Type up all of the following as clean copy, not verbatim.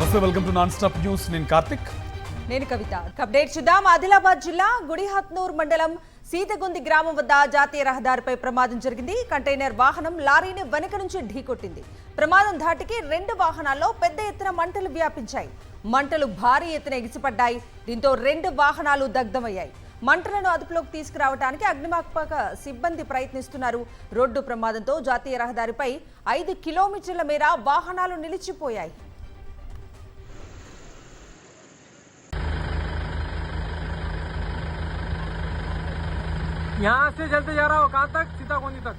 నమస్తే, welcome to non stop news. నేను కార్తిక్. నేను కవిత. అప్డేట్ చూద్దాం. ఆదిలాబాద్ జిల్లా గుడిహత్నూర్ మండలం సీతగుంది గ్రామం వద్ద జాతీయ రహదారిపై ప్రమాదం జరిగింది. కంటైనర్ వాహనం లారీని వెనుక నుంచి ఢీకొట్టింది. ప్రమాదం ధాటికి 2 వాహనాల్లో పెద్ద ఎత్తున మంటలు వ్యాపించాయి. మంటలు భారీ ఎత్తున ఎగిసిపడ్డాయి. దీంతో 2 వాహనాలు దగ్ధమయ్యాయి. మంటలను అదుపులోకి తీసుకురావడానికి అగ్నిమాపక సిబ్బంది ప్రయత్నిస్తున్నారు. రోడ్డు ప్రమాదంతో జాతీయ రహదారిపై 5 కిలోమీటర్ల మేర వాహనాలు నిలిచిపోయాయి. यहाँ से चलते जा रहा हो कहाँ तक? सीताकुंडी तक.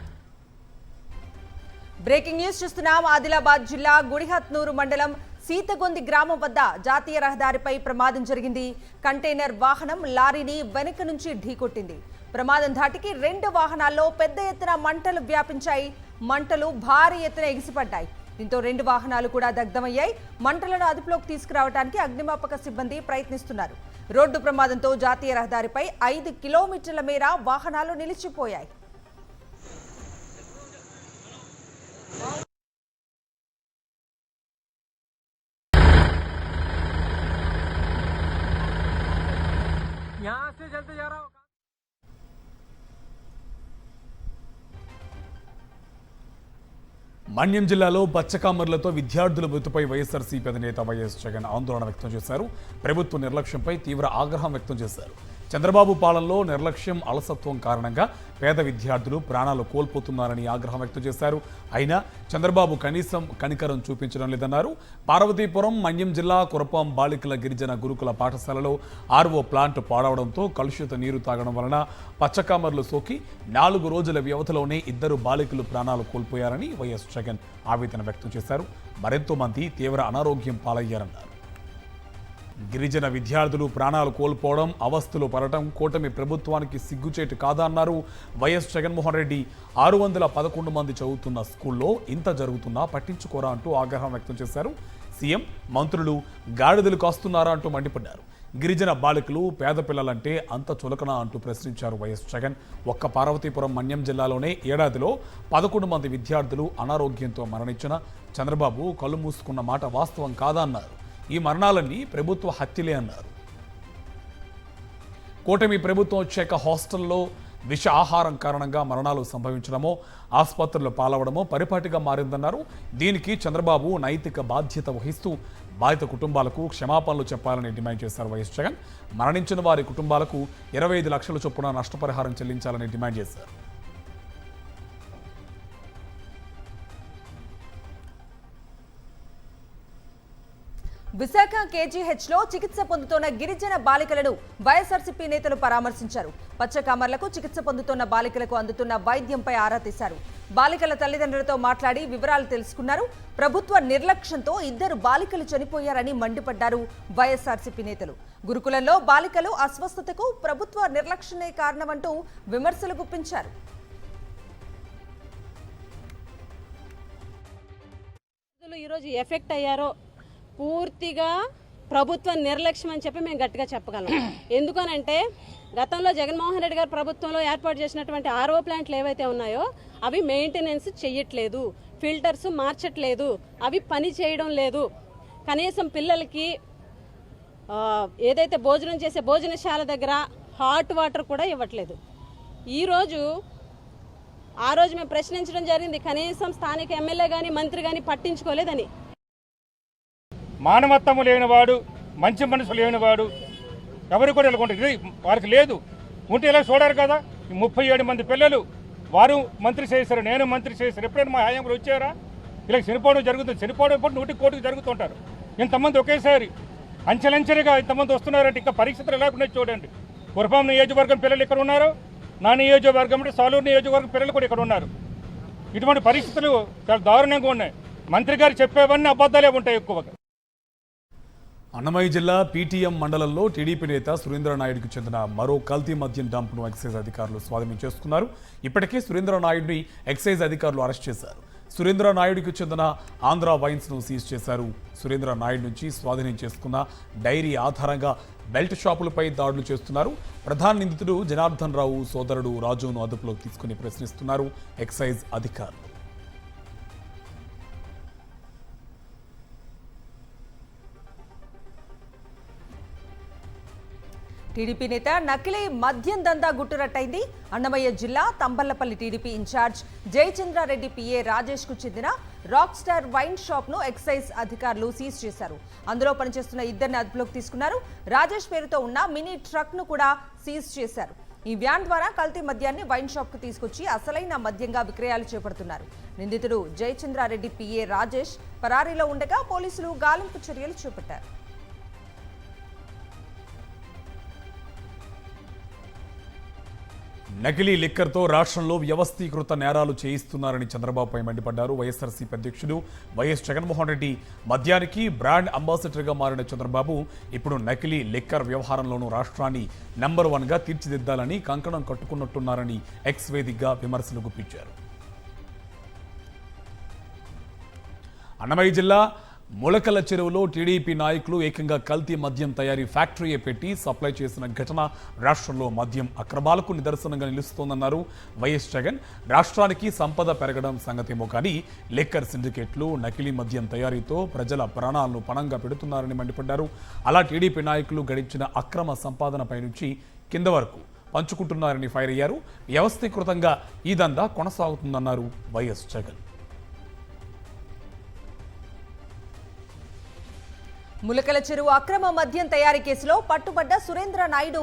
బ్రేకింగ్ న్యూస్ చూస్తున్నాం. ఆదిలాబాద్ జిల్లా గుడిహత్నూరు మండలం సీతగొంది గ్రామం వద్ద జాతీయ రహదారిపై ప్రమాదం జరిగింది. కంటైనర్ వాహనం లారీని వెనుక నుంచి ఢీకొట్టింది. ప్రమాదం ధాటికి 2 వాహనాల్లో పెద్ద ఎత్తున మంటలు వ్యాపించాయి. మంటలు భారీ ఎత్తున ఎగిసిపడ్డాయి. దీంతో 2 వాహనాలు కూడా దగ్ధమయ్యాయి. మంటలను అదుపులోకి తీసుకురావడానికి అగ్నిమాపక సిబ్బంది ప్రయత్నిస్తున్నారు. రోడ్డు ప్రమాదంతో జాతీయ రహదారిపై 5 కిలోమీటర్ల మేర వాహనాలు నిలిచిపోయాయి. यहाँ से चलते जा रहा हो. మన్యం జిల్లాలో బచ్చకామర్లతో విద్యార్థుల మృతిపై వైఎస్ఆర్సీపీ అధినేత వైఎస్ జగన్ ఆందోళన వ్యక్తం చేశారు. ప్రభుత్వ నిర్లక్ష్యంపై తీవ్ర ఆగ్రహం వ్యక్తం చేశారు. చంద్రబాబు పాలనలో నిర్లక్ష్యం, అలసత్వం కారణంగా పేద విద్యార్థులు ప్రాణాలు కోల్పోతున్నారని ఆగ్రహం వ్యక్తం చేశారు. అయినా చంద్రబాబు కనీసం కనికరం చూపించడం లేదన్నారు. పార్వతీపురం మన్యం జిల్లా కురపాం బాలికల గిరిజన గురుకుల పాఠశాలలో ఆర్ఓ ప్లాంట్ పాడవడంతో కలుషిత నీరు తాగడం వలన పచ్చకామర్లు సోకి 4 రోజుల వ్యవధిలోనే 2 బాలికలు ప్రాణాలు కోల్పోయారని వైఎస్ జగన్ ఆవేదన వ్యక్తం చేశారు. మరెంతో మంది తీవ్ర అనారోగ్యం పాలయ్యారన్నారు. గిరిజన విద్యార్థులు ప్రాణాలు కోల్పోవడం, అవస్థలు పడటం కూటమి ప్రభుత్వానికి సిగ్గుచేటు కాదా అన్నారు. వైఎస్ జగన్మోహన్ రెడ్డి 611 మంది చదువుతున్న స్కూల్లో ఇంత జరుగుతున్నా పట్టించుకోరా అంటూ ఆగ్రహం వ్యక్తం చేశారు. సీఎం, మంత్రులు గాడిదలు కాస్తున్నారా అంటూ మండిపడ్డారు. గిరిజన బాలికలు, పేద పిల్లలంటే అంత చులకనా అంటూ ప్రశ్నించారు వైఎస్ జగన్. ఒక్క పార్వతీపురం మన్యం జిల్లాలోనే ఏడాదిలో 11 మంది విద్యార్థులు అనారోగ్యంతో మరణించిన చంద్రబాబు కళ్ళు మూసుకున్న మాట వాస్తవం కాదా అన్నారు. ఈ మరణాలన్నీ ప్రభుత్వ హత్యలే అన్నారు. కూటమి ప్రభుత్వం వచ్చాక హాస్టల్లో విష ఆహారం కారణంగా మరణాలు సంభవించడమో, ఆసుపత్రులు పాలవడమో పరిపాటిగా మారిందన్నారు. దీనికి చంద్రబాబు నైతిక బాధ్యత వహిస్తూ బాధిత కుటుంబాలకు క్షమాపణలు చెప్పాలని డిమాండ్ చేశారు వైఎస్ జగన్. మరణించిన వారి కుటుంబాలకు 25 లక్షల చొప్పున నష్టపరిహారం చెల్లించాలని డిమాండ్ చేశారు. విశాఖ కేజీహెచ్లో చికిత్స పొందుతున్న గిరిజన బాలికలను వైఎస్ఆర్సీపీ నేతలు పరామర్శించారు. పచ్చకామర్లకు చికిత్స పొందుతున్న బాలికలకు అందుతున్న వైద్యంపై ఆరా తీశారు. బాలికల తల్లిదండ్రులతో మాట్లాడి వివరాలు తెలుసుకున్నారు. ప్రభుత్వ నిర్లక్ష్యంతో 2 బాలికలు చనిపోయారని మండిపడ్డారు వైఎస్ఆర్సీపీ నేతలు. గురుకులంలో బాలికలు అస్వస్థతకు ప్రభుత్వ నిర్లక్ష్యమే కారణమంటూ విమర్శలు గుప్పించారు. ఈరోజు ఎఫెక్ట్ అయ్యారో పూర్తిగా ప్రభుత్వ నిర్లక్ష్యం అని చెప్పి మేము గట్టిగా చెప్పగలం. ఎందుకనంటే గతంలో జగన్మోహన్ రెడ్డి గారు ప్రభుత్వంలో ఏర్పాటు చేసినటువంటి ఆర్ఓ ప్లాంట్లు ఏవైతే ఉన్నాయో అవి మెయింటెనెన్స్ చెయ్యట్లేదు, ఫిల్టర్స్ మార్చట్లేదు, అవి పని చేయడం లేదు. కనీసం పిల్లలకి ఏదైతే భోజనం చేసే భోజనశాల దగ్గర హాట్ వాటర్ కూడా ఇవ్వట్లేదు. ఆ రోజు మేము ప్రశ్నించడం జరిగింది, కనీసం స్థానిక ఎమ్మెల్యే కానీ మంత్రి కానీ పట్టించుకోలేదని. మానవత్వము లేనివాడు, మంచి మనసు లేనివాడు ఎవరు కూడా వెళ్ళకుంటారు. వారికి లేదు, ఉంటే ఇలా చూడారు కదా. 37 మంది పిల్లలు వారు మంత్రి చేశారు, నేను మంత్రి చేశారు. ఎప్పుడైనా మా హయాంలో వచ్చారా? ఇలా చనిపోవడం జరుగుతుంది. చనిపోవడం ఇప్పుడు 100 కోటికి జరుగుతుంటారు. ఇంతమంది ఒకేసారి అంచెలంచెలుగా ఇంతమంది వస్తున్నారంటే ఇంకా పరిస్థితులు ఎలా ఉన్నాయి చూడండి. కురపాం నియోజకవర్గం పిల్లలు ఇక్కడ ఉన్నారు, నా నియోజకవర్గం అంటే సాలూరు నియోజకవర్గం పిల్లలు కూడా ఇక్కడ ఉన్నారు. ఇటువంటి పరిస్థితులు చాలా దారుణంగా ఉన్నాయి. మంత్రి గారు చెప్పేవన్నీ అబద్ధాలే ఉంటాయి ఎక్కువగా. అన్నమయ్య జిల్లా పీటీఎం మండలంలో టీడీపీ నేత సురేంద్రనాయుడుకు చెందిన మరో కల్తీ మద్యం డంప్ను ఎక్సైజ్ అధికారులు స్వాధీనం చేసుకున్నారు. ఇప్పటికే సురేంద్రనాయుడిని ఎక్సైజ్ అధికారులు అరెస్ట్ చేశారు. సురేంద్రనాయుడికి చెందిన ఆంధ్ర వైన్స్ను సీజ్ చేశారు. సురేంద్రనాయుడు నుంచి స్వాధీనం చేసుకున్న డైరీ ఆధారంగా బెల్ట్ షాపులపై దాడులు చేస్తున్నారు. ప్రధాన నిందితుడు జనార్దన్ రావు సోదరుడు రాజును అదుపులోకి తీసుకుని ప్రశ్నిస్తున్నారు ఎక్సైజ్ అధికారులు. టీడీపీ నేత నకిలీ మద్యం దందా గుట్టురట్టయింది. అన్నమయ్య జిల్లా Thamballapalle TDP in charge Jayachandra Reddy PA Rajesh కు చెందిన రాక్ స్టార్ వైన్ షాప్ ను ఎక్సైజ్ అధికారులు సీజ్ చేశారు. అందులో పనిచేస్తున్న ఇద్దరిని అదుపులోకి తీసుకున్నారు. రాజేష్ పేరుతో ఉన్న మినీ ట్రక్ ను కూడా సీజ్ చేశారు. ఈ వ్యాన్ ద్వారా కల్తీ మద్యాన్ని వైన్ షాప్ కు తీసుకొచ్చి అసలైన మద్యంగా విక్రయాలు చేపడుతున్నారు. నిందితుడు జయచంద్రారెడ్డి పిఏ రాజేష్ పరారీలో ఉండగా పోలీసులు గాలింపు చర్యలు చేపట్టారు. నకిలీ లిక్కర్తో రాష్ట్రంలో వ్యవస్థీకృత నేరాలు చేయిస్తున్నారని చంద్రబాబుపై మండిపడ్డారు. వైఎస్ఆర్సీపీ అధ్యక్షుడు వైఎస్ జగన్మోహన్ రెడ్డి మద్యానికి బ్రాండ్ అంబాసిడర్గా మారిన చంద్రబాబు ఇప్పుడు నకిలీ లిక్కర్ వ్యవహారంలోనూ రాష్ట్రాన్ని నెంబర్ 1గా తీర్చిదిద్దాలని కంకణం కట్టుకున్నట్టున్నారని ఎక్స్ వేదికగా విమర్శలు గుప్పించారు. అన్నమయ్య జిల్లా ములకల చెరువులో టీడీపీ నాయకులు ఏకంగా కల్తీ మద్యం తయారీ ఫ్యాక్టరీయే పెట్టి సప్లై చేసిన ఘటన రాష్ట్రంలో మద్యం అక్రమాలకు నిదర్శనంగా నిలుస్తోందన్నారు వైఎస్ జగన్. రాష్ట్రానికి సంపద పెరగడం సంగతేమో కానీ లిక్కర్ సిండికేట్లు నకిలీ మద్యం తయారీతో ప్రజల ప్రాణాలను పణంగా పెడుతున్నారని మండిపడ్డారు. అలా టీడీపీ నాయకులు గడించిన అక్రమ సంపాదనపై నుంచి కింద వరకు పంచుకుంటున్నారని ఫైర్ అయ్యారు. వ్యవస్థీకృతంగా ఈ దందా కొనసాగుతుందన్నారు వైఎస్ జగన్. ములకల చెరువు అక్రమ మద్యం తయారీ కేసులో పట్టుబడ్డ సురేంద్ర నాయుడు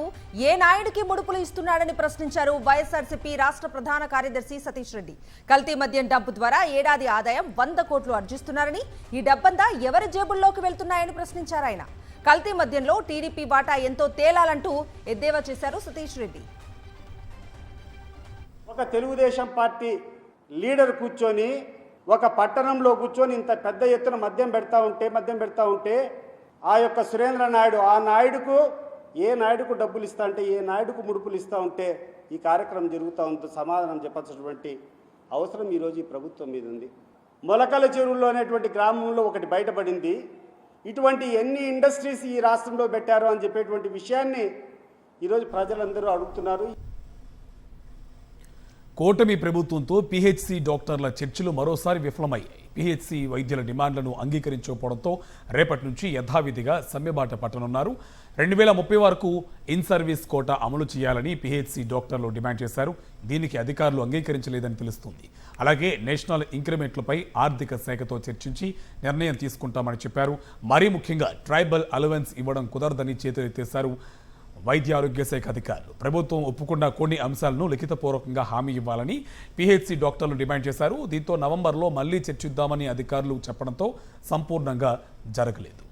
ఏ నాయుడికి ముడుపులు ఇస్తున్నాడని ప్రశ్నించారు వైఎస్ఆర్సీపీ రాష్ట్ర ప్రధాన కార్యదర్శి సతీష్ రెడ్డి. కల్తీ మద్యం డబ్బు ద్వారా ఏడాది ఆదాయం 100 కోట్లు ఆర్జిస్తున్నారని, ఈ డబ్బంతా ఎవరి జేబుల్లోకి వెళ్తున్నాయని ప్రశ్నించారు ఆయన. కల్తీ మద్యంలో టీడీపీ వాటా ఎంతో తేలాలంటూ ఎద్దేవా చేశారు సతీష్ రెడ్డి. ఒక తెలుగుదేశం పార్టీ లీడర్ కూర్చొని ఒక పట్టణంలో కూర్చొని ఇంత పెద్ద ఎత్తున మద్యం పెడతా ఉంటే ఆ యొక్క సురేంద్ర నాయుడు, ఆ నాయుడుకు ఏ నాయుడుకు డబ్బులు ఇస్తా అంటే, ఏ నాయుడుకు ముడుపులు ఇస్తూ ఉంటే ఈ కార్యక్రమం జరుగుతూ ఉంటే సమాధానం చెప్పాల్సినటువంటి అవసరం ఈరోజు ఈ ప్రభుత్వం మీద ఉంది. మొలకల చెరువులో అనేటువంటి గ్రామంలో ఒకటి బయటపడింది. ఇటువంటి ఎన్ని ఇండస్ట్రీస్ ఈ రాష్ట్రంలో పెట్టారు అని చెప్పేటువంటి విషయాన్ని ఈరోజు ప్రజలందరూ అడుగుతున్నారు. కూటమి ప్రభుత్వంతో పీహెచ్సీ డాక్టర్ల చర్చలు మరోసారి విఫలమయ్యాయి. పీహెచ్సీ వైద్యుల డిమాండ్లను అంగీకరించకపోవడంతో రేపటి నుంచి యథావిధిగా సమ్మెబాట పట్టనున్నారు. 2030 వరకు ఇన్ సర్వీస్ కోటా అమలు చేయాలని పీహెచ్సీ డాక్టర్లు డిమాండ్ చేశారు. దీనికి అధికారులు అంగీకరించలేదని తెలుస్తుంది. అలాగే నేషనల్ ఇంక్రిమెంట్లపై ఆర్థిక శాఖతో చర్చించి నిర్ణయం తీసుకుంటామని చెప్పారు. మరీ ముఖ్యంగా ట్రైబల్ అలవెన్స్ ఇవ్వడం కుదరదని చేతులెత్తేశారు వైద్య ఆరోగ్య శాఖ అధికారులు. ప్రభుత్వం ఒప్పుకున్న కొన్ని అంశాలను లిఖితపూర్వకంగా హామీ ఇవ్వాలని పీహెచ్సీ డాక్టర్లు డిమాండ్ చేశారు. దీంతో నవంబర్లో మళ్లీ చర్చిద్దామని అధికారులు చెప్పడంతో సంపూర్ణంగా జరగలేదు.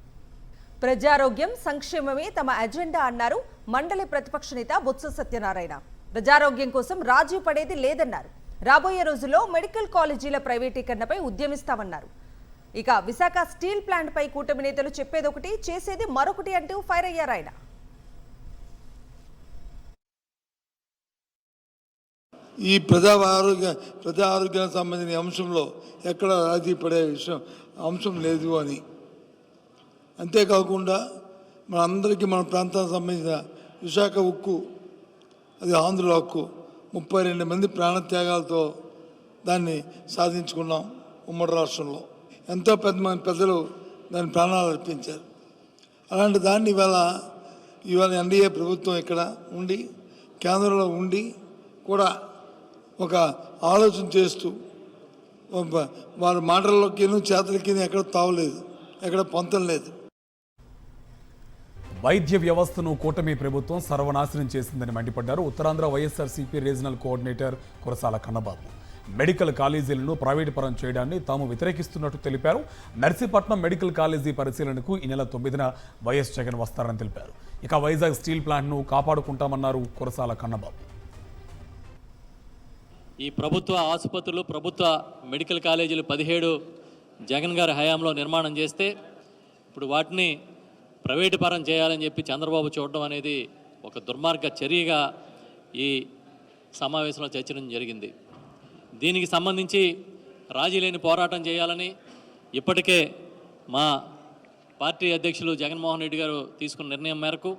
ప్రజారోగ్యం సంక్షేమమే తమ ఎజెండా అన్నారు మండలి ప్రతిపక్ష నేత బొత్స సత్యనారాయణ. ప్రజారోగ్యం కోసం రాజీ పడేది లేదన్నారు. రాబోయే రోజుల్లో మెడికల్ కాలేజీల ప్రైవేటీకరణపై ఉద్యమిస్తామన్నారు. ఇక విశాఖ స్టీల్ ప్లాంట్ పై కూటమి నేతలు చెప్పేదొకటి చేసేది మరొకటి అంటూ ఫైర్ అయ్యారు ఆయన. ఈ ప్రజా ఆరోగ్యానికి సంబంధించిన అంశంలో ఎక్కడ రాజీ పడే అంశం లేదు అని. అంతేకాకుండా మనందరికీ మన ప్రాంతానికి సంబంధించిన విశాఖ ఉక్కు, అది ఆంధ్రుల హక్కు, 32 మంది ప్రాణత్యాగాలతో దాన్ని సాధించుకున్నాం. ఉమ్మడి రాష్ట్రంలో ఎంతో పెద్దలు దాని ప్రాణాలు అర్పించారు. అలాంటి దాన్ని ఇవాళ ఎన్డీఏ ప్రభుత్వం ఇక్కడ ఉండి కేంద్రంలో ఉండి కూడా ఒక ఆలోచన చేస్తూ వారి మాటల్లోకి చేతులకి ఎక్కడ తావలేదు, ఎక్కడ పొంతం లేదు. వైద్య వ్యవస్థను కూటమి ప్రభుత్వం సర్వనాశనం చేసిందని మండిపడ్డారు Uttarandhra YSRCP regional coordinator Kurasala Kannababu. Medical కాలేజీలను ప్రైవేటు పరం చేయడాన్ని తాము వ్యతిరేకిస్తున్నట్టు తెలిపారు. నర్సీపట్నం మెడికల్ కాలేజీ పరిశీలనకు ఈ నెల 9న వైఎస్ జగన్ వస్తారని తెలిపారు. ఇక వైజాగ్ స్టీల్ ప్లాంట్ను కాపాడుకుంటామన్నారు కురసాల కన్నబాబు. ఈ ప్రభుత్వ ఆసుపత్రులు, ప్రభుత్వ మెడికల్ కాలేజీలు 17 జగన్ గారి హయాంలో నిర్మాణం చేస్తే ఇప్పుడు వాటిని ప్రైవేటు పరం చేయాలని చెప్పి చంద్రబాబు చూడడం అనేది ఒక దుర్మార్గ చర్యగా ఈ సమావేశంలో చర్చించడం జరిగింది. దీనికి సంబంధించి రాజీ లేని పోరాటం చేయాలని ఇప్పటికే మా పార్టీ అధ్యక్షులు జగన్మోహన్ రెడ్డి గారు తీసుకున్న నిర్ణయం మేరకు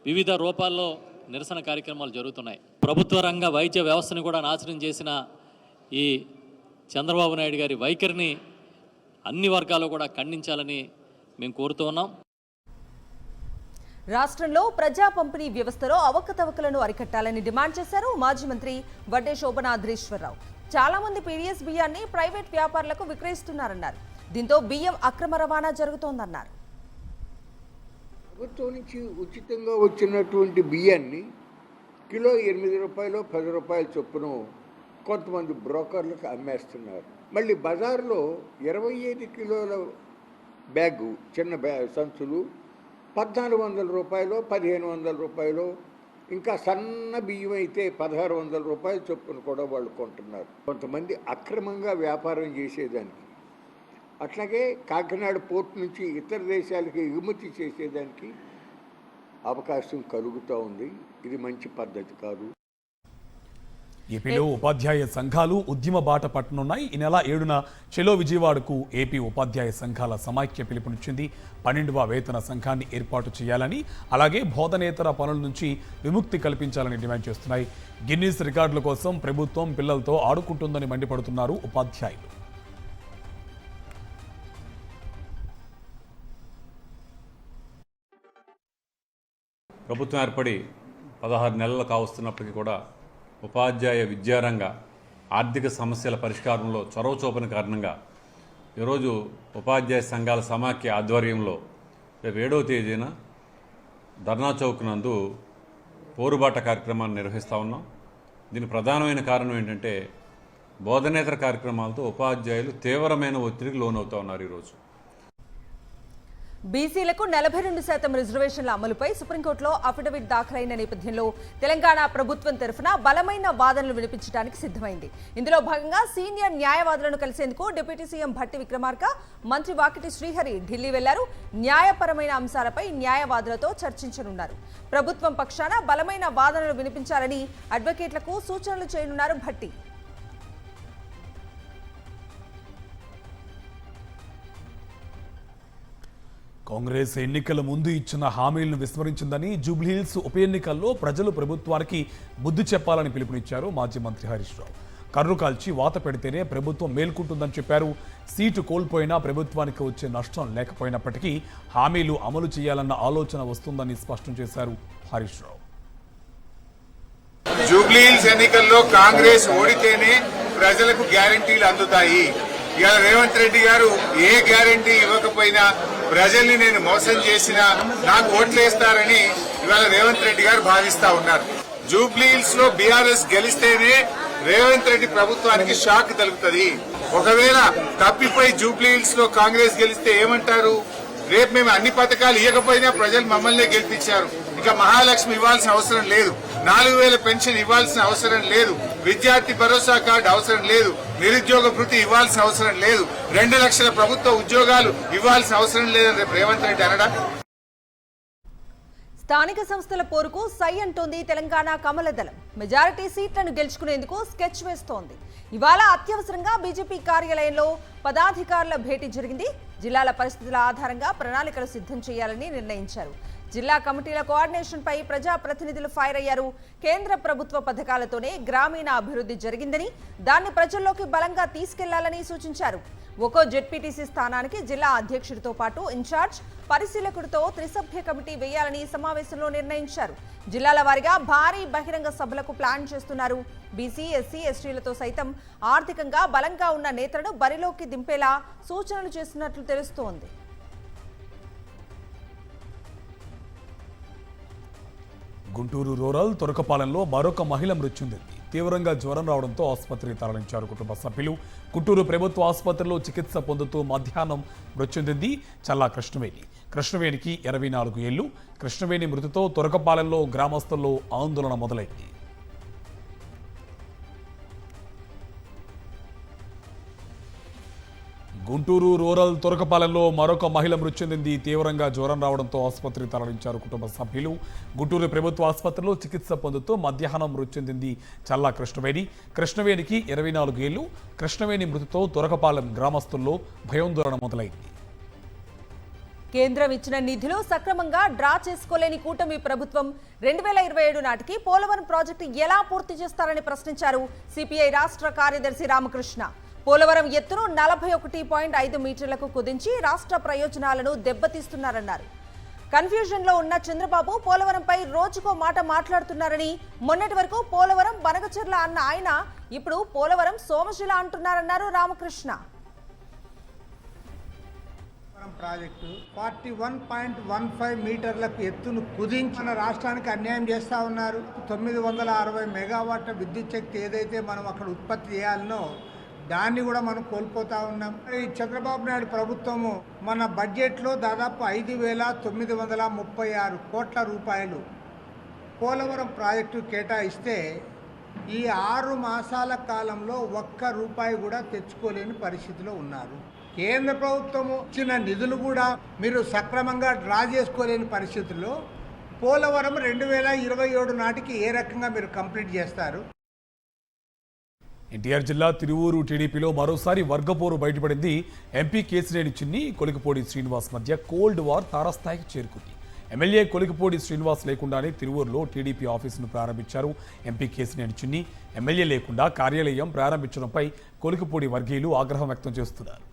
వివిధ రూపాల్లో నిరసన కార్యక్రమాలు జరుగుతున్నాయి. ప్రభుత్వ రంగ వైద్య వ్యవస్థను కూడా నాశనం చేసిన ఈ చంద్రబాబు నాయుడు గారి వైఖరిని అన్ని వర్గాలు కూడా ఖండించాలని మేము కోరుతూ ఉన్నాం. రాష్ట్రంలో ప్రజా పంపిణీ వ్యవస్థలో అవకతవకలను అరికట్టాలని డిమాండ్ చేశారు మాజీ మంత్రి వడ్డే శోభనాద్రీశ్వరరావు. చాలా మంది పీడీఎస్ బియ్యాన్ని ప్రైవేట్ వ్యాపారులకు విక్రయిస్తున్నారన్నారు. దీంతో బియ్యం అక్రమ రవాణా జరుగుతోందన్నారు. ప్రభుత్వం నుంచి ఉచితంగా వచ్చినటువంటి బియ్యాన్ని కిలో 8 రూపాయలు 10 రూపాయల చొప్పున కొంతమంది బ్రోకర్లకు అమ్మేస్తున్నారు. మళ్ళీ బజార్లో 25 కిలోల బ్యాగు చిన్న సంచులు 1400 రూపాయలు 1500 రూపాయలు, ఇంకా సన్న బియ్యం అయితే 1600 రూపాయల చొప్పున కూడా వాళ్ళు కొంటున్నారు. కొంతమంది అక్రమంగా వ్యాపారం చేసేదానికి, అట్లాగే కాకినాడ పోర్ట్ నుంచి ఇతర దేశాలకి ఎగుమతి చేసేదానికి అవకాశం కలుగుతూ ఉంది. ఇది మంచి పద్ధతి కాదు. ఏపీలో ఉపాధ్యాయ సంఘాలు ఉద్యమ బాట పట్టనున్నాయి. ఈ నెల 7న చెలో విజయవాడకు ఏపీ ఉపాధ్యాయ సంఘాల సమాఖ్య పిలుపునిచ్చింది. 12వ వేతన సంఘాన్ని ఏర్పాటు చేయాలని, అలాగే బోధనేతర పనుల నుంచి విముక్తి కల్పించాలని డిమాండ్ చేస్తున్నాయి. గిన్నీస్ రికార్డుల కోసం ప్రభుత్వం పిల్లలతో ఆడుకుంటుందని మండిపడుతున్నారు ఉపాధ్యాయులు. ప్రభుత్వం ఏర్పడి 16 నెలలు కావస్తున్నప్పటికీ కూడా ఉపాధ్యాయ విద్యారంగ ఆర్థిక సమస్యల పరిష్కారంలో చొరవ చూపని కారణంగా ఈరోజు ఉపాధ్యాయ సంఘాల సమాఖ్య ఆధ్వర్యంలో రేపు 7వ తేదీన ధర్నా చౌక్ నందు పోరుబాట కార్యక్రమాన్ని నిర్వహిస్తూ ఉన్నాం. దీని ప్రధానమైన కారణం ఏంటంటే బోధనేతర కార్యక్రమాలతో ఉపాధ్యాయులు తీవ్రమైన ఒత్తిడికి లోనవుతూ ఉన్నారు. ఈరోజు బీసీలకు 42% రిజర్వేషన్ల అమలుపై సుప్రీంకోర్టులో అఫిడవిట్ దాఖలైన నేపథ్యంలో తెలంగాణ ప్రభుత్వం తరఫున బలమైన వాదనలు వినిపించడానికి సిద్ధమైంది. ఇందులో భాగంగా సీనియర్ న్యాయవాదులను కలిసేందుకు డిప్యూటీ సీఎం భట్టి విక్రమార్క, మంత్రి వాకిటి శ్రీహరి ఢిల్లీ వెళ్లారు. న్యాయపరమైన అంశాలపై న్యాయవాదులతో చర్చించనున్నారు. ప్రభుత్వం పక్షాన బలమైన వాదనలు వినిపించాలని అడ్వకేట్లకు సూచనలు చేయనున్నారు భట్టి. కాంగ్రెస్ ఎన్నికల ముందు ఇచ్చిన హామీలను విస్మరించిందని, జూబ్లీహిల్స్ ఉప ఎన్నికల్లో ప్రజలు ప్రభుత్వానికి బుద్ధి చెప్పాలని పిలుపునిచ్చారు మాజీ మంత్రి హరీష్ రావు. కర్రు కాల్చి వాత పెడితేనే ప్రభుత్వం మేల్కుంటుందని చెప్పారు. సీటు కోల్పోయినా ప్రభుత్వానికి వచ్చే నష్టం లేకపోయినప్పటికీ హామీలు అమలు చేయాలన్న ఆలోచన వస్తుందని స్పష్టం చేశారు హరీష్ రావు. జూబ్లీహిల్స్ ఎన్నికల్లో కాంగ్రెస్ ఓడితేనే ప్రజలకు గ్యారంటీలు అందుతాయి. ఇవాళ రేవంత్ రెడ్డి గారు ఏ గ్యారంటీ ఇవ్వకపోయినా ప్రజల్ని నేను మోసం చేసినా నాకు ఓట్లేస్తారని ఇవాళ రేవంత్ రెడ్డి గారు భావిస్తా ఉన్నారు. జూబ్లీహిల్స్ లో బీఆర్ఎస్ గెలిస్తేనే రేవంత్ రెడ్డి ప్రభుత్వానికి షాక్ తగులుతుంది. ఒకవేళ తప్పిపోయి జూబ్లీహిల్స్ లో కాంగ్రెస్ గెలిస్తే ఏమంటారు? రేపు మేము అన్ని పథకాలు ఇవ్వకపోయినా ప్రజలు మమ్మల్నే గెలిపించారు, ఇక మహాలక్ష్మి ఇవ్వాల్సిన అవసరం లేదు, 4000 పెన్షన్ ఇవ్వాల్సిన అవసరం లేదు, విద్యార్థి భరోసా కార్డు అవసరం లేదు, నిరుద్యోగ భృతి ఇవ్వాల్సిన అవసరం లేదు, 2 లక్షల ప్రభుత్వ ఉద్యోగాలు ఇవ్వాల్సిన అవసరం లేదని రేపు రేవంత్ రెడ్డి అనడా? స్థానిక సంస్థల పోరుకు సై అంటోంది తెలంగాణ కమలదళం. మెజారిటీ సీట్లను గెలుచుకునేందుకు స్కెచ్ వేస్తోంది. ఇవాళ అత్యవసరంగా బీజేపీ కార్యాలయంలో పదాధికారుల భేటీ జరిగింది. జిల్లాల పరిస్థితుల ఆధారంగా ప్రణాళికలు సిద్ధం చేయాలని నిర్ణయించారు. జిల్లా కమిటీల కోఆర్డినేషన్ పై ప్రజాప్రతినిధులు ఫైర్ అయ్యారు. కేంద్ర ప్రభుత్వ పథకాలతోనే గ్రామీణ అభివృద్ధి జరిగిందని, దాన్ని ప్రజల్లోకి బలంగా తీసుకెళ్లాలని సూచించారు. ఒక్కో జెడ్పీటీసీ స్థానానికి జిల్లా అధ్యక్షుడితో పాటు ఇన్ఛార్జ్ పరిశీలకుడితో త్రిసభ్య కమిటీ వేయాలని సమావేశంలో నిర్ణయించారు. జిల్లాల వారీగా భారీ బహిరంగ సభలకు ప్లాన్ చేస్తున్నారు. బీసీ, ఎస్సీ, ఎస్టీలతో సైతం ఆర్థికంగా బలంగా ఉన్న నేతలను బరిలోకి దింపేలా సూచనలు చేస్తున్నట్లు తెలుస్తోంది. గుంటూరు రూరల్ తురకపాలెంలో మరొక మహిళ మృతి చెందింది. తీవ్రంగా జ్వరం రావడంతో ఆసుపత్రికి తరలించారు కుటుంబ సభ్యులు. గుంటూరు ప్రభుత్వ ఆసుపత్రిలో చికిత్స పొందుతూ మధ్యాహ్నం మృతి చెందింది చల్లా కృష్ణవేణి. కృష్ణవేణికి 24 ఏళ్లు. కృష్ణవేణి మృతితో తురకపాలెంలో గ్రామస్తుల్లో ఆందోళన మొదలైంది. గుంటూరు రూరల్ తురకపాలెంలో మరొక మహిళ మృతి చెందింది. తీవ్రంగా జ్వరం రావడంతో ఆసుపత్రికి తరలించారు కుటుంబ సభ్యులు. గుంటూరు ప్రభుత్వ ఆసుపత్రిలో చికిత్స పొందుతూ మధ్యాహ్నం మృతి చెందింది చల్లా కృష్ణవేణి. కృష్ణవేణికి 24 ఏళ్లు. కృష్ణవేణి మృతితో తురకపాలెం గ్రామస్తుల్లో భయాందోళన మొదలైంది. కేంద్రం ఇచ్చిన నిధులు సక్రమంగా డ్రా చేసుకోలేని కూటమి ప్రభుత్వం 2027 నాటికి పోలవరం ప్రాజెక్టు ఎలా పూర్తి చేస్తారని ప్రశ్నించారు సిపిఐ రాష్ట్ర కార్యదర్శి రామకృష్ణ. పోలవరం ఎత్తును 41.5 మీటర్లకు కుదించి రాష్ట్ర ప్రయోజనాలను దెబ్బతీస్తున్నారన్నారు. కన్ఫ్యూజన్ లో ఉన్న చంద్రబాబు పోలవరంపై రోజుకో మాట మాట్లాడుతున్నారని, మొన్నటి వరకు పోలవరం బనకచెర్ల అన్న ఆయన ఇప్పుడు పోలవరం సోమశిల అంటున్నారన్నారు రామకృష్ణ. ప్రాజెక్టు 41.15 మీటర్లకు ఎత్తును కుదించి మన రాష్ట్రానికి అన్యాయం చేస్తూ ఉన్నారు. 960 మెగావాట్ల విద్యుత్ శక్తి ఏదైతే మనం అక్కడ ఉత్పత్తి చేయాలనో దాన్ని కూడా మనం కోల్పోతా ఉన్నాం. ఈ చంద్రబాబు నాయుడు ప్రభుత్వము మన బడ్జెట్లో దాదాపు 5,936 కోట్ల రూపాయలు పోలవరం ప్రాజెక్టు కేటాయిస్తే ఈ 6 మాసాల కాలంలో ఒక్క రూపాయి కూడా తెచ్చుకోలేని పరిస్థితిలో ఉన్నారు. కేంద్ర ప్రభుత్వము ఇచ్చిన నిధులు కూడా మీరు సక్రమంగా డ్రా చేసుకోలేని పరిస్థితుల్లో పోలవరం 2027 నాటికి ఏ రకంగా మీరు కంప్లీట్ చేస్తారు? ఎన్టీఆర్ జిల్లా తిరువూరు టీడీపీలో మరోసారి వర్గపోరు బయటపడింది. ఎంపీ కేసినేని చిన్ని, కొలికిపూడి శ్రీనివాస్ మధ్య కోల్డ్ వార్ తారాస్థాయికి చేరుకుంది. ఎమ్మెల్యే కొలికిపూడి శ్రీనివాస్ లేకుండానే తిరువూరులో టీడీపీ ఆఫీసును ప్రారంభించారు ఎంపీ కేసినేని చిన్ని. ఎమ్మెల్యే లేకుండా కార్యాలయం ప్రారంభించడంపై కొలికిపూడి వర్గీయులు ఆగ్రహం వ్యక్తం చేస్తున్నారు.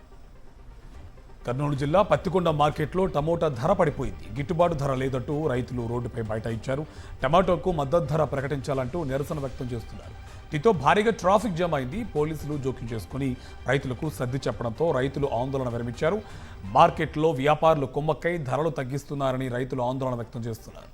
కర్నూలు జిల్లా పత్తికొండ మార్కెట్లో టమోటా ధర పడిపోయింది. గిట్టుబాటు ధర లేదంటూ రైతులు రోడ్డుపై బైఠాయించారు. టమాటోకు మద్దతు ధర ప్రకటించాలంటూ నిరసన వ్యక్తం చేస్తున్నారు. దీంతో భారీగా ట్రాఫిక్ జామ్ అయింది. పోలీసులు జోక్యం చేసుకుని రైతులకు సర్ది చెప్పడంతో రైతులు ఆందోళన విరమించారు. మార్కెట్లో వ్యాపారులు కుమ్మక్కై ధరలు తగ్గిస్తున్నారని రైతులు ఆందోళన వ్యక్తం చేస్తున్నారు.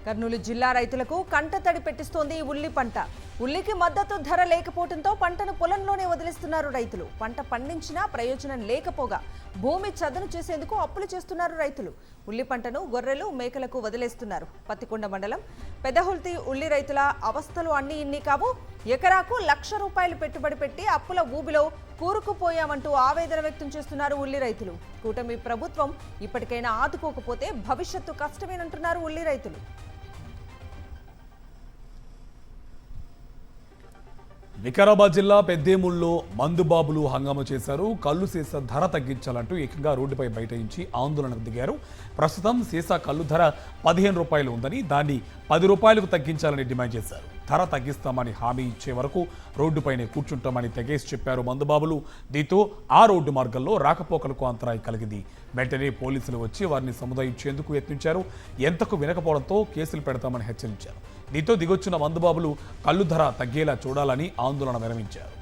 కర్నూలు జిల్లా రైతులకు కంటతడి పెట్టిస్తోంది ఉల్లి పంట. ఉల్లికి మద్దతు ధర లేకపోవడంతో పంటను పొలంలోనే వదిలిస్తున్నారు రైతులు. పంట పండించినా ప్రయోజనం లేకపోగా భూమి చదును చేసేందుకు అప్పులు చేస్తున్నారు రైతులు. ఉల్లి పంటను గొర్రెలు, మేకలకు వదిలేస్తున్నారు. పత్తికొండ మండలం పెదహుల్తి ఉల్లి రైతుల అవస్థలు అన్ని ఇన్ని కావు. ఎకరాకు ₹1,00,000 పెట్టుబడి పెట్టి అప్పుల ఊబిలో కూరుకుపోయామంటూ ఆవేదన వ్యక్తం చేస్తున్నారు ఉల్లి రైతులు. కూటమి ప్రభుత్వం ఇప్పటికైనా ఆదుకోకపోతే భవిష్యత్తు కష్టమేనంటున్నారు ఉల్లి రైతులు. వికారాబాద్ జిల్లా పెద్దేముల్లో మందుబాబులు హంగామా చేశారు. కల్లు సీసా ధర తగ్గించాలంటూ ఏకంగా రోడ్డుపై బైఠాయించి ఆందోళనకు దిగారు. ప్రస్తుతం సీసా కల్లు ధర ₹15 ఉందని దాన్ని ₹10 తగ్గించాలని డిమాండ్ చేశారు. ధర తగ్గిస్తామని హామీ ఇచ్చే వరకు రోడ్డుపైనే కూర్చుంటామని తెగేసి చెప్పారు మందుబాబులు. దీంతో ఆ రోడ్డు మార్గంలో రాకపోకలకు అంతరాయం కలిగింది. వెంటనే పోలీసులు వచ్చి వారిని సముదాయించేందుకు యత్నించారు. ఎంతకు వినకపోవడంతో కేసులు పెడతామని హెచ్చరించారు. దీంతో దిగొచ్చిన మందుబాబులు కల్లు ధర తగ్గేలా చూడాలని ఆందోళన విరమించారు.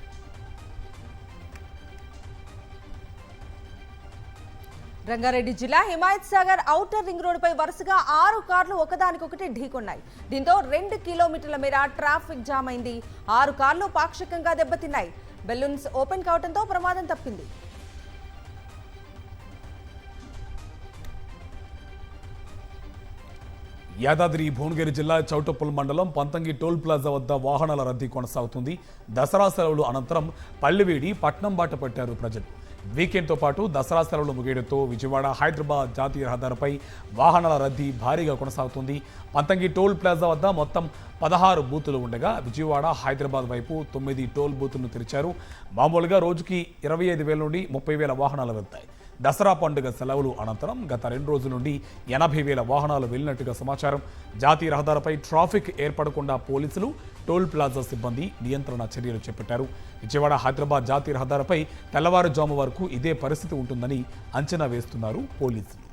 రంగారెడ్డి జిల్లా హిమాయత్ సాగర్ ఔటర్ రింగ్ రోడ్డుపై వరుసగా 6 కార్లు ఒకదానికొకటి ఢీకొన్నాయి. దీంతో 2 కిలోమీటర్ల మేర ట్రాఫిక్ జామ్ అయింది. 6 కార్లు పాక్షికంగా దెబ్బతిన్నాయి. బెలూన్స్ ఓపెన్ కావడంతో ప్రమాదం తప్పింది. యాదాద్రి భువనగిరి జిల్లా చౌటప్పల్ మండలం పంతంగి టోల్ ప్లాజా వద్ద వాహనాల రద్దీ కొనసాగుతుంది. దసరా సెలవులు అనంతరం పల్లివేడి పట్నం బాట పట్టారు ప్రజలు. వీకెండ్తో పాటు దసరా సెలవులు ముగియడంతో విజయవాడ హైదరాబాద్ జాతీయ రహదారిపై వాహనాల రద్దీ భారీగా కొనసాగుతుంది. పంతంగి టోల్ ప్లాజా వద్ద మొత్తం 16 బూతులు ఉండగా విజయవాడ హైదరాబాద్ వైపు 9 టోల్ బూతులను తెరిచారు. మామూలుగా రోజుకి 25,000 నుండి 30,000 వాహనాలు వెళ్తాయి. దసరా పండుగ సెలవులు అనంతరం గత 2 రోజుల నుండి 80,000 వాహనాలు వెళ్లినట్టుగా సమాచారం. జాతీయ రహదారిపై ట్రాఫిక్ ఏర్పడకుండా పోలీసులు, టోల్ ప్లాజా సిబ్బంది నియంత్రణ చర్యలు చేపట్టారు. విజయవాడ హైదరాబాద్ జాతీయ రహదారిపై తెల్లవారుజాము వరకు ఇదే పరిస్థితి ఉంటుందని అంచనా వేస్తున్నారు పోలీసులు.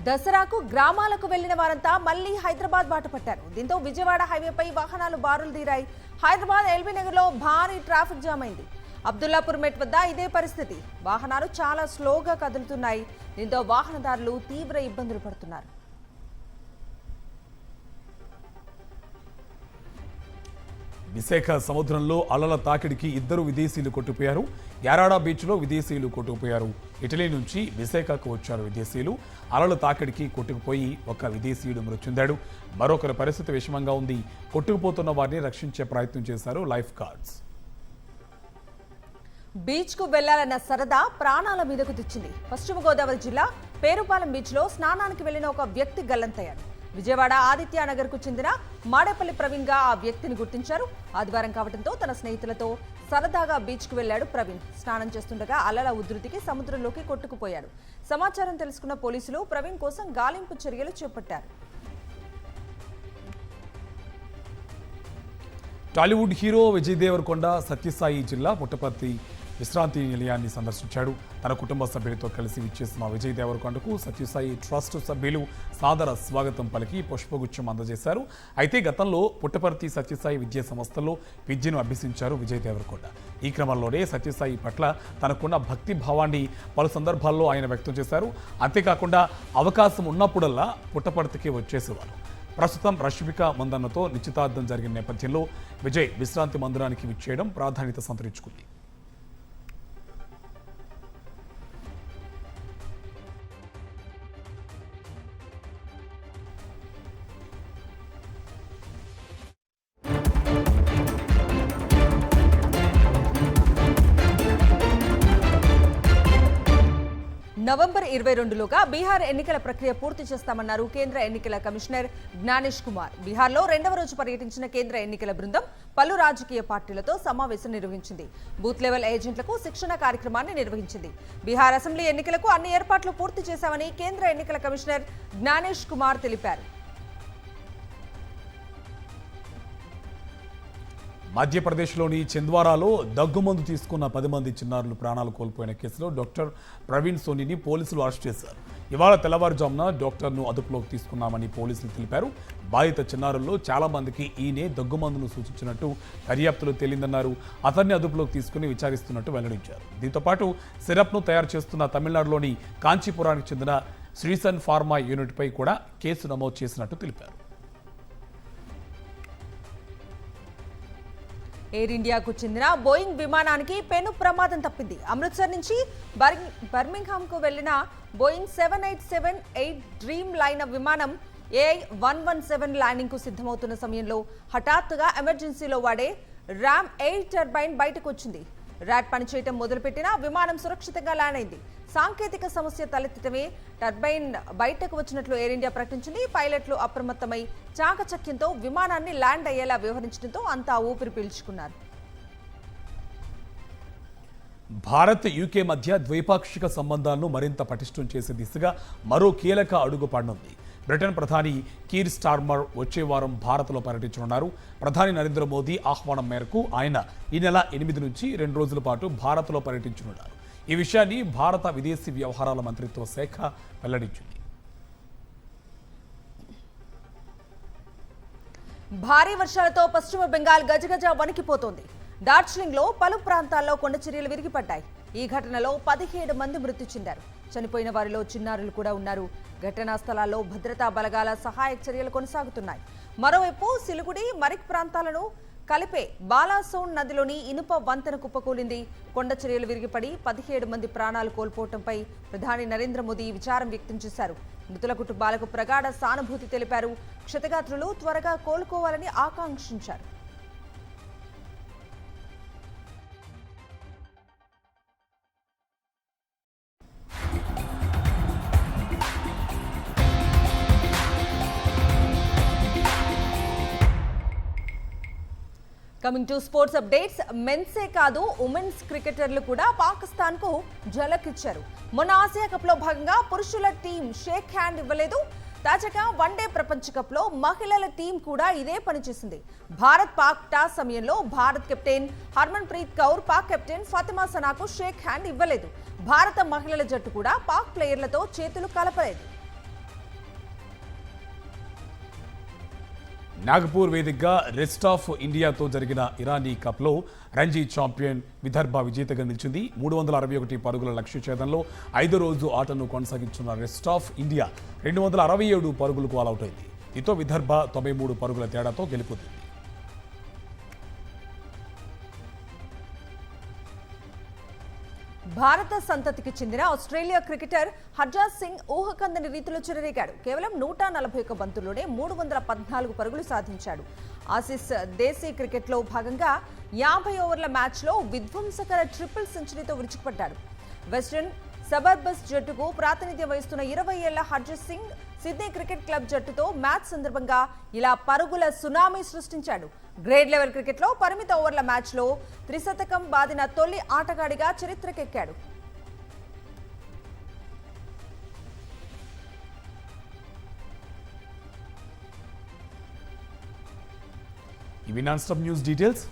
దసరాకు గ్రామాలకు వెళ్లిన వారంతా మళ్లీ హైదరాబాద్ బాట పట్టారు. దీంతో విజయవాడ హైవేపై వాహనాలు బారులు తీరాయి. హైదరాబాద్ ఎల్బీ నగర్ లో భారీ ట్రాఫిక్ జామ్ అయింది. అబ్దుల్లాపూర్ మెట్ వద్ద ఇదే పరిస్థితి. వాహనాలు చాలా స్లోగా కదులుతున్నాయి. దీంతో వాహనదారులు తీవ్ర ఇబ్బందులు పడుతున్నారు. విశాఖ సముద్రంలో అలల తాకిడికి 2 విదేశీయులు కొట్టుకుపోయారు. యారాడా బీచ్లో విదేశీయులు కొట్టుకుపోయారు. ఇటలీ నుంచి విశాఖకు వచ్చారు విదేశీయులు. అలల తాకిడికి కొట్టుకుపోయి ఒక విదేశీయుడు మృతి చెందాడు. మరొకరి పరిస్థితి విషమంగా ఉంది. కొట్టుకుపోతున్న వారిని రక్షించే ప్రయత్నం చేశారు లైఫ్ గార్డ్స్. బీచ్ కు వెళ్లాలన్న సరదా ప్రాణాల మీదకు తెచ్చింది. పశ్చిమ గోదావరి జిల్లా పేరుపాలెం బీచ్ లో స్నానానికి వెళ్లిన ఒక వ్యక్తి గల్లంతయ్యాడు. విజయవాడ ఆదిత్యనగర్ కు చెందిన మాడేపల్లి ప్రవీణ్ గా ఆ వ్యక్తిని గుర్తించారు. ఆదివారం కావడంతో తన స్నేహితులతో సరదాగా బీచ్ కు వెళ్లాడు ప్రవీణ్. స్నానం చేస్తుండగా అలల ఉధృతికి సముద్రంలోకి కొట్టుకుపోయాడు. సమాచారం తెలుసుకున్న పోలీసులు ప్రవీణ్ కోసం గాలింపు చర్యలు చేపట్టారు. టాలీవుడ్ హీరో విజయ్ దేవరకొండ సత్యసాయి జిల్లా పుట్టపర్తి విశ్రాంతి నిలయాన్ని సందర్శించాడు. తన కుటుంబ సభ్యులతో కలిసి విచ్చేసిన విజయ్ దేవరకొండకు సత్యసాయి ట్రస్ట్ సభ్యులు సాదర స్వాగతం పలికి పుష్పగుచ్చం అందజేశారు. అయితే గతంలో పుట్టపర్తి సత్యసాయి విద్యా సంస్థల్లో విద్యను అభ్యసించారు విజయ్ దేవరకొండ. ఈ క్రమంలోనే సత్యసాయి పట్ల తనకున్న భక్తి భావాన్ని పలు సందర్భాల్లో ఆయన వ్యక్తం చేశారు. అంతేకాకుండా అవకాశం ఉన్నప్పుడల్లా పుట్టపర్తికి వచ్చేసేవారు. ప్రస్తుతం రష్మిక మందన్నతో నిశ్చితార్థం జరిగిన నేపథ్యంలో విజయ్ విశ్రాంతి మందిరానికి విచ్చేయడం ప్రాధాన్యత సంతరించుకుంది. నవంబర్ 22లోగా బీహార్ ఎన్నికల ప్రక్రియ పూర్తి చేస్తామన్నారు కేంద్ర ఎన్నికల కమిషనర్ జ్ఞానేష్ కుమార్. బీహార్లో 2వ రోజు పర్యటించిన కేంద్ర ఎన్నికల బృందం పలు రాజకీయ పార్టీలతో సమావేశం నిర్వహించింది. బూత్ లెవెల్ ఏజెంట్లకు శిక్షణ కార్యక్రమాన్ని నిర్వహించింది. బీహార్ అసెంబ్లీ ఎన్నికలకు అన్ని ఏర్పాట్లు పూర్తి చేశామని కేంద్ర ఎన్నికల కమిషనర్ జ్ఞానేష్ కుమార్ తెలిపారు. మధ్యప్రదేశ్లోని చింద్వారాలో దగ్గుమందు తీసుకున్న 10 మంది చిన్నారులు ప్రాణాలు కోల్పోయిన కేసులో డాక్టర్ ప్రవీణ్ సోనీని పోలీసులు అరెస్ట్ చేశారు. ఇవాళ తెల్లవారుజామున డాక్టర్ను అదుపులోకి తీసుకున్నామని పోలీసులు తెలిపారు. బాధిత చిన్నారుల్లో చాలా మందికి ఈయనే దగ్గుమందును సూచించినట్టు దర్యాప్తులో తేలిందన్నారు. అతన్ని అదుపులోకి తీసుకుని విచారిస్తున్నట్టు వెల్లడించారు. దీంతో పాటు సిరప్ను తయారు చేస్తున్న తమిళనాడులోని కాంచీపురానికి చెందిన శ్రీసన్ ఫార్మా యూనిట్పై కూడా కేసు నమోదు చేసినట్టు తెలిపారు. ఎయిర్ ఇండియాకు చెందిన బోయింగ్ విమానానికి పెను ప్రమాదం తప్పింది. అమృత్సర్ నుంచి బర్మింగ్హామ్కు వెళ్లిన బోయింగ్ 787-8 డ్రీమ్ లైనర్ విమానం AI-117 ల్యాండింగ్ కు సిద్ధమవుతున్న సమయంలో హఠాత్తుగా ఎమర్జెన్సీలో వాడే ర్యామ్ ఎయిర్ టర్బైన్ బయటకు వచ్చింది. ర్యాట్ పనిచేయటం మొదలుపెట్టిన విమానం సురక్షితంగా ల్యాండ్ అయింది. సాంకేతిక సమస్య తలెత్తడమే టర్బైన్ బయటకు వచ్చినట్లు ఎయిర్ ఇండియా ప్రకటించింది. పైలట్లు అప్రమత్తమై చాకచక్యంతో విమానాన్ని ల్యాండ్ అయ్యేలా వ్యవహరించడంతో అంతా ఊపిరి పీల్చుకున్నారు. భారత్ యూకే మధ్య ద్వైపాక్షిక సంబంధాలను మరింత పటిష్టం చేసే దిశగా మరో కీలక అడుగు పడనుంది. బ్రిటన్ ప్రధాని కీర్ స్టార్మర్ వచ్చే వారం భారత్లో పర్యటించనున్నారు. ప్రధాని నరేంద్ర మోదీ ఆహ్వానం మేరకు ఆయన ఈ నెల 8 నుంచి 2 రోజుల పాటు భారత్లో పర్యటించనున్నారు. ఈ విషయాన్ని భారత విదేశీ వ్యవహారాల మంత్రిత్వ శాఖ వెల్లడించింది. భారీ వర్షాలతో పశ్చిమ బెంగాల్ గజగజ వణికిపోతోంది. డార్జిలింగ్లో పలు ప్రాంతాల్లో కొండచర్యలు విరిగిపడ్డాయి. ఈ ఘటనలో 17 మంది మృతి చెందారు. చనిపోయిన వారిలో చిన్నారులు కూడా ఉన్నారు. ఘటనా స్థలాల్లో భద్రతా బలగాల సహాయక చర్యలు కొనసాగుతున్నాయి. మరోవైపు సిలిగుడి మరిక్ ప్రాంతాలను కలిపే బాలాసోన్ నదిలోని ఇనుప వంతెన కుప్పకూలింది. కొండ చర్యలు విరిగిపడి 17 మంది ప్రాణాలు కోల్పోవడంపై ప్రధాని నరేంద్ర మోదీ విచారం వ్యక్తం చేశారు. మృతుల కుటుంబాలకు ప్రగాఢ సానుభూతి తెలిపారు. క్షతగాత్రులు త్వరగా కోలుకోవాలని ఆకాంక్షించారు. Coming to sports updates. మెన్సే కాదు ఉమెన్స్ క్రికెటర్లు కూడా పాకిస్తాన్ కు ఝలక్ ఇచ్చారు. మొన్న ఆసియా కప్ లో భాగంగా పురుషుల టీం షేక్ హ్యాండ్ ఇవ్వలేదు. తాజాగా వన్డే ప్రపంచ కప్ లో మహిళల టీం కూడా ఇదే పని చేసింది. భారత్ పాక్ టాస్ సమయంలో Bharat captain Harmanpreet Kaur Pak captain Fatima సనాకు షేక్ హ్యాండ్ ఇవ్వలేదు. భారత మహిళల జట్టు కూడా పాక్ ప్లేయర్లతో చేతులు కలపలేదు. నాగపూర్ వేదికగా రెస్ట్ ఆఫ్ ఇండియాతో జరిగిన ఇరానీ కప్లో రంజీ ఛాంపియన్ విదర్భ విజేతగా నిలిచింది. 361 పరుగుల లక్ష్య ఛేదంలో 5వ రోజు ఆటను కొనసాగించిన రెస్ట్ ఆఫ్ ఇండియా 267 పరుగులకు ఆలౌట్ అయింది. దీంతో విదర్భ 93 పరుగుల తేడాతో గెలుపొందింది. భారత సంతతికి చెందిన ఆస్ట్రేలియా క్రికెటర్ హర్జాజ్ సింగ్ ఊహకందని రీతిలో చెలరేగాడు. కేవలం 141 బంతుల్లోనే 314 పరుగులు సాధించాడు. ఆసీస్ దేశీ క్రికెట్లో భాగంగా 50 ఓవర్ల మ్యాచ్లో విధ్వంసకర ట్రిపుల్ సెంచరీతో విరుచుకుపడ్డాడు. వెస్టర్న్ సబర్బస్ జట్టుకు ప్రాతినిధ్యం వహిస్తున్న 20 ఏళ్ల హర్జాజ్ సింగ్ సిడ్నీ క్రికెట్ క్లబ్ జట్టుతో మ్యాచ్ సందర్భంగా ఇలా పరుగుల సునామీ సృష్టించాడు. గ్రేడ్ లెవెల్ క్రికెట్లో పరిమిత ఓవర్ల మ్యాచ్లో త్రిశతకం బాదిన తొలి ఆటగాడిగా చరిత్రకెక్కాడు. ఇవి నాన్ స్టాప్ న్యూస్ డీటెయిల్స్.